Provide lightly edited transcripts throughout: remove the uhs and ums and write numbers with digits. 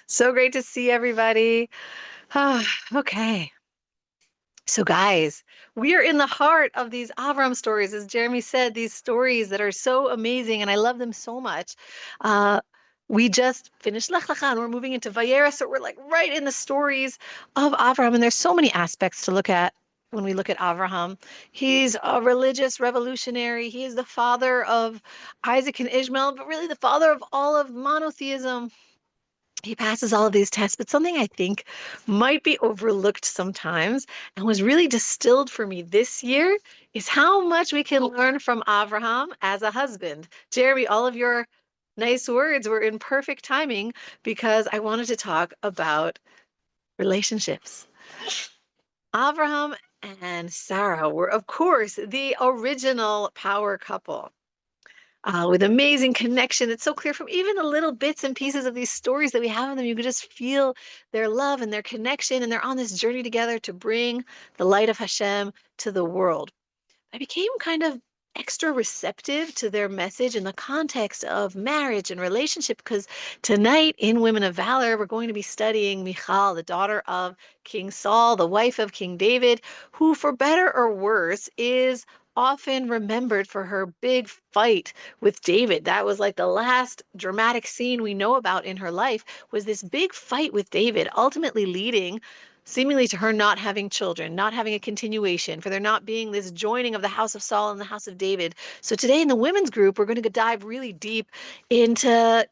So great to see everybody. Okay. So, guys, we are in the heart of these Avram stories. As Jeremy said, these stories that are so amazing, and I love them so much. Uh, we just finished Lech Lecha, and we're moving into Vayera, so we're like right in the stories of Avram, and there's so many aspects to look at when we look at Avraham. He's a religious revolutionary. He is the father of Isaac and Ishmael, but really the father of all of monotheism. He passes all of these tests, but something I think might be overlooked sometimes and was really distilled for me this year is how much we can learn from Avraham as a husband. Jeremy, all of your nice words were in perfect timing because I wanted to talk about relationships. Avraham and Sarah were, of course, the original power couple with amazing connection. It's so clear from even the little bits and pieces of these stories that we have in them. You can just feel their love and their connection, and they're on this journey together to bring the light of Hashem to the world. I became kind of extra receptive to their message in the context of marriage and relationship because tonight in Women of Valor, we're going to be studying Michal, the daughter of King Saul, the wife of King David, who, for better or worse, is often remembered for her big fight with David. That was like the last dramatic scene we know about in her life was this big fight with David, ultimately leading seemingly to her not having children, not having a continuation, for there not being this joining of the house of Saul and the house of David. So today in the women's group, we're going to dive really deep into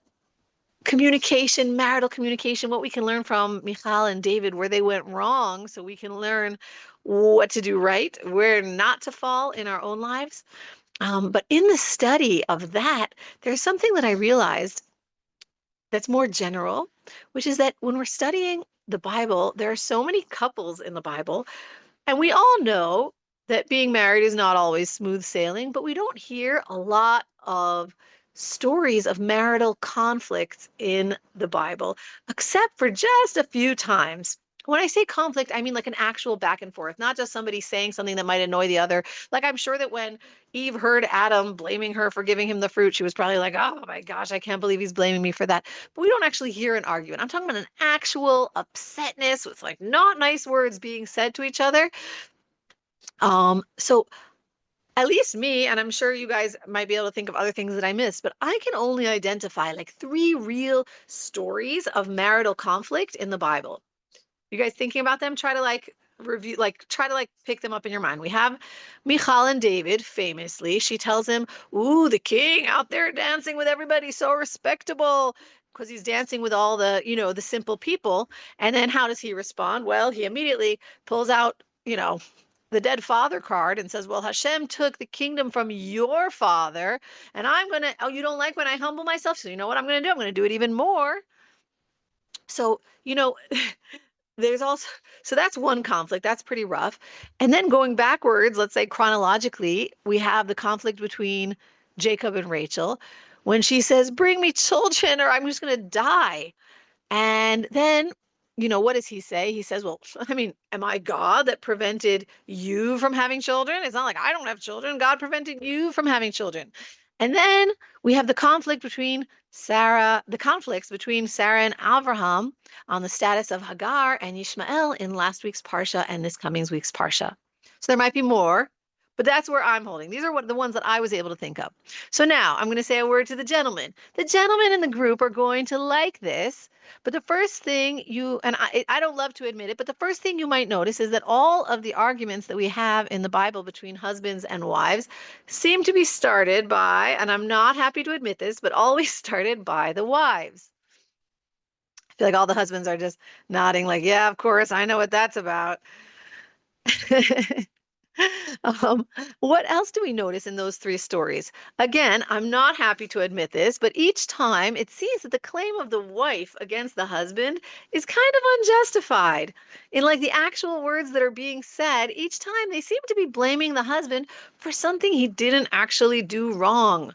communication, marital communication, what we can learn from Michal and David, where they went wrong, so we can learn what to do right, where not to fall in our own lives. But in the study of that, there's something that I realized that's more general, which is that when we're studying the Bible, there are so many couples in the Bible, and we all know that being married is not always smooth sailing, but we don't hear a lot of stories of marital conflicts in the Bible, except for just a few times. When I say conflict, I mean like an actual back and forth, not just somebody saying something that might annoy the other. Like I'm sure that when Eve heard Adam blaming her for giving him the fruit, she was probably like, oh my gosh, I can't believe he's blaming me for that. But we don't actually hear an argument. I'm talking about an actual upsetness with like not nice words being said to each other. So at least me, and I'm sure you guys might be able to think of other things that I missed, but I can only identify like three real stories of marital conflict in the Bible. You guys thinking about them? Try to like review, like try to like pick them up in your mind. We have Michal and David, famously. She tells him, ooh, the king out there dancing with everybody, so respectable. Because he's dancing with all the, the simple people. And then how does he respond? Well, he immediately pulls out, the dead father card and says, well, Hashem took the kingdom from your father, and I'm going to, oh, you don't like when I humble myself? So you know what I'm going to do? I'm going to do it even more. So, there's also, so that's one conflict. That's pretty rough. And then going backwards, let's say chronologically, we have the conflict between Jacob and Rachel when she says, bring me children or I'm just going to die. And then, what does he say? He says, well, I mean, am I God that prevented you from having children? It's not like I don't have children. God prevented you from having children. And then we have the conflicts between Sarah and Avraham on the status of Hagar and Ishmael in last week's Parsha and this coming week's Parsha. So there might be more, but that's where I'm holding. These are the ones that I was able to think of. So now I'm going to say a word to the gentlemen. The gentlemen in the group are going to like this, but the first thing I don't love to admit it, but the first thing you might notice is that all of the arguments that we have in the Bible between husbands and wives seem to be started by, and I'm not happy to admit this, but always started by the wives. I feel like all the husbands are just nodding like, yeah, of course, I know what that's about. Um, what else do we notice in those three stories? Again, I'm not happy to admit this, but each time it seems that the claim of the wife against the husband is kind of unjustified. In like the actual words that are being said, each time they seem to be blaming the husband for something he didn't actually do wrong.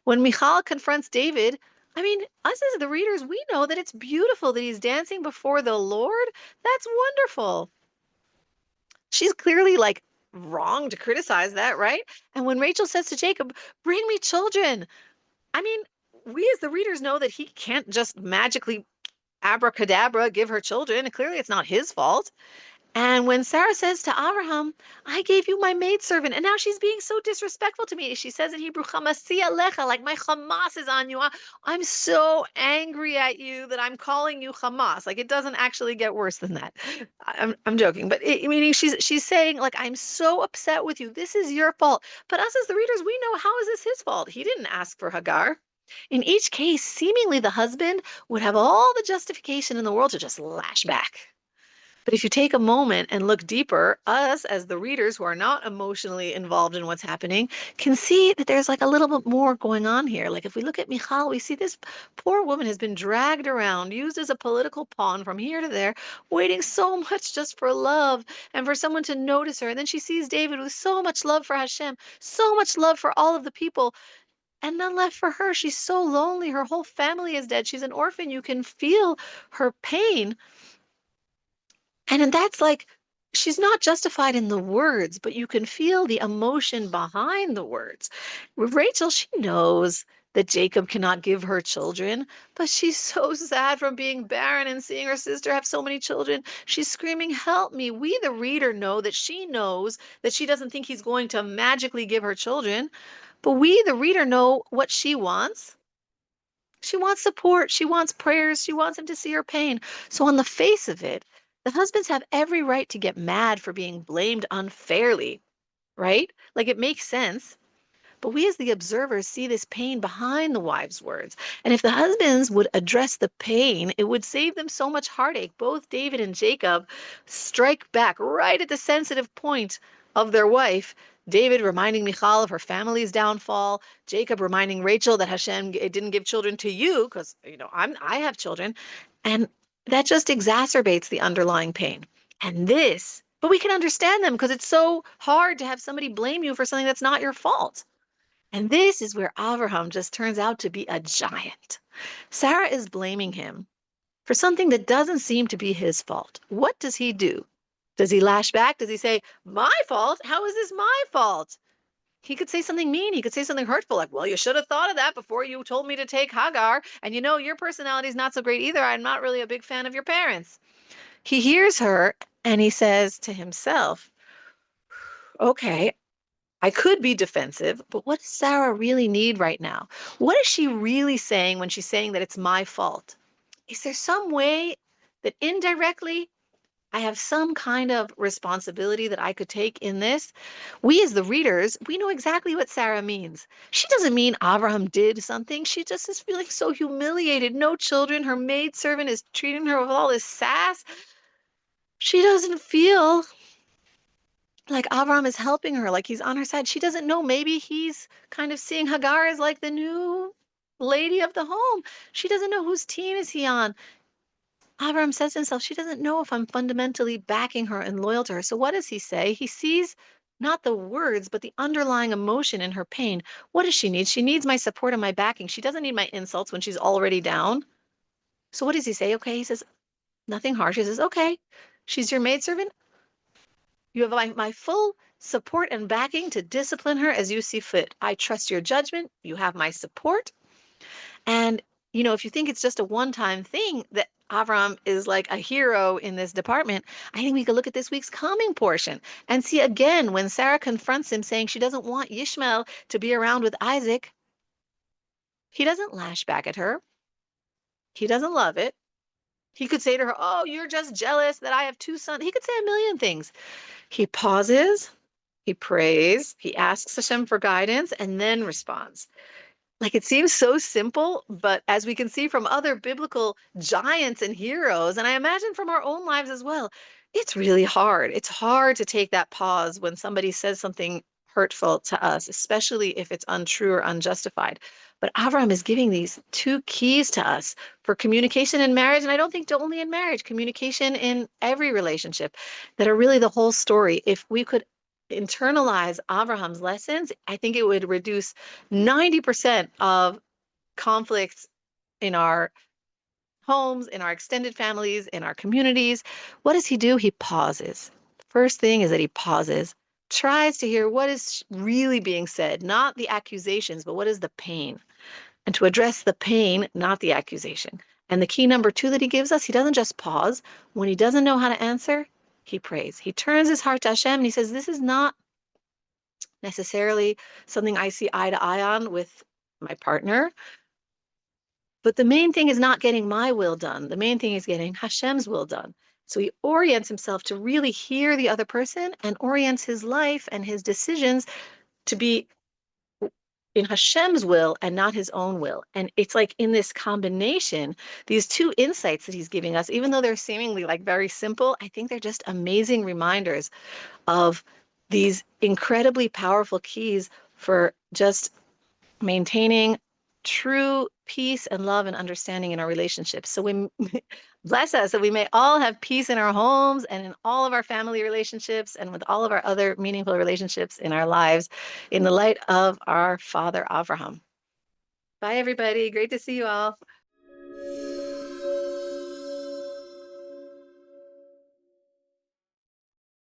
When Michal confronts David, I mean, us as the readers, we know that it's beautiful that he's dancing before the Lord. That's wonderful. She's clearly like wrong to criticize that, right? And when Rachel says to Jacob, bring me children, I mean, we as the readers know that he can't just magically abracadabra give her children. Clearly, it's not his fault. And when Sarah says to Abraham, I gave you my maidservant, and now she's being so disrespectful to me. She says in Hebrew, Chamasi alecha, like my Hamas is on you. I'm so angry at you that I'm calling you Hamas. Like it doesn't actually get worse than that. I'm joking, but meaning she's saying like I'm so upset with you. This is your fault. But us as the readers, we know, how is this his fault? He didn't ask for Hagar. In each case, seemingly the husband would have all the justification in the world to just lash back. But if you take a moment and look deeper, us as the readers who are not emotionally involved in what's happening can see that there's like a little bit more going on here. Like if we look at Michal, we see this poor woman has been dragged around, used as a political pawn from here to there, waiting so much just for love and for someone to notice her. And then she sees David with so much love for Hashem, so much love for all of the people, and none left for her. She's so lonely. Her whole family is dead. She's an orphan. You can feel her pain. And that's like, she's not justified in the words, but you can feel the emotion behind the words. With Rachel, she knows that Jacob cannot give her children, but she's so sad from being barren and seeing her sister have so many children. She's screaming, help me. We, the reader, know that she knows that she doesn't think he's going to magically give her children, but we, the reader, know what she wants. She wants support. She wants prayers. She wants him to see her pain. So on the face of it, the husbands have every right to get mad for being blamed unfairly, right? Like it makes sense. But we as the observers see this pain behind the wives' words. And if the husbands would address the pain, it would save them so much heartache. Both David and Jacob strike back right at the sensitive point of their wife. David reminding Michal of her family's downfall. Jacob reminding Rachel that Hashem didn't give children to you because, I have children. And that just exacerbates the underlying pain. And this, but we can understand them because it's so hard to have somebody blame you for something that's not your fault. And this is where Abraham just turns out to be a giant. Sarah is blaming him for something that doesn't seem to be his fault. What does he do? Does he lash back? Does he say, my fault? How is this my fault? He could say something mean. He could say something hurtful, like, well, you should have thought of that before you told me to take Hagar. And your personality is not so great either. I'm not really a big fan of your parents. He hears her and he says to himself, okay, I could be defensive, but what does Sarah really need right now? What is she really saying when she's saying that it's my fault? Is there some way that indirectly I have some kind of responsibility that I could take in this? We as the readers, we know exactly what Sarah means. She doesn't mean Abraham did something. She just is feeling so humiliated. No children. Her maidservant is treating her with all this sass. She doesn't feel like Abraham is helping her, like he's on her side. She doesn't know. Maybe he's kind of seeing Hagar as like the new lady of the home. She doesn't know whose team is he on. Abraham says to himself, she doesn't know if I'm fundamentally backing her and loyal to her. So what does he say? He sees not the words, but the underlying emotion in her pain. What does she need? She needs my support and my backing. She doesn't need my insults when she's already down. So what does he say? Okay, he says, nothing harsh. He says, okay, she's your maidservant. You have my full support and backing to discipline her as you see fit. I trust your judgment. You have my support. And, if you think it's just a one-time thing that Avram is like a hero in this department, I think we could look at this week's coming portion and see again when Sarah confronts him saying she doesn't want Ishmael to be around with Isaac. He doesn't lash back at her. He doesn't love it. He could say to her, oh, you're just jealous that I have two sons. He could say a million things. He pauses, he prays, he asks Hashem for guidance, and then responds. Like it seems so simple, but as we can see from other biblical giants and heroes, and I imagine from our own lives as well, it's really hard. It's hard to take that pause when somebody says something hurtful to us, especially if it's untrue or unjustified. But Avram is giving these two keys to us for communication in marriage, and I don't think only in marriage, communication in every relationship, that are really the whole story. If we could internalize Abraham's lessons, I think it would reduce 90% of conflicts in our homes, in our extended families, in our communities. What does he do? He pauses. First thing is that he pauses, tries to hear what is really being said, not the accusations, but what is the pain, and to address the pain, not the accusation. And the key number 2 that he gives us, he doesn't just pause. When he doesn't know how to answer, he prays. He turns his heart to Hashem and he says, this is not necessarily something I see eye to eye on with my partner. But the main thing is not getting my will done. The main thing is getting Hashem's will done. So he orients himself to really hear the other person and orients his life and his decisions to be in Hashem's will and not his own will. And it's like in this combination, these two insights that he's giving us, even though they're seemingly like very simple, I think they're just amazing reminders of these incredibly powerful keys for just maintaining true peace and love and understanding in our relationships. So we bless us that we may all have peace in our homes and in all of our family relationships and with all of our other meaningful relationships in our lives in the light of our father Avraham. Bye, everybody. Great to see you all.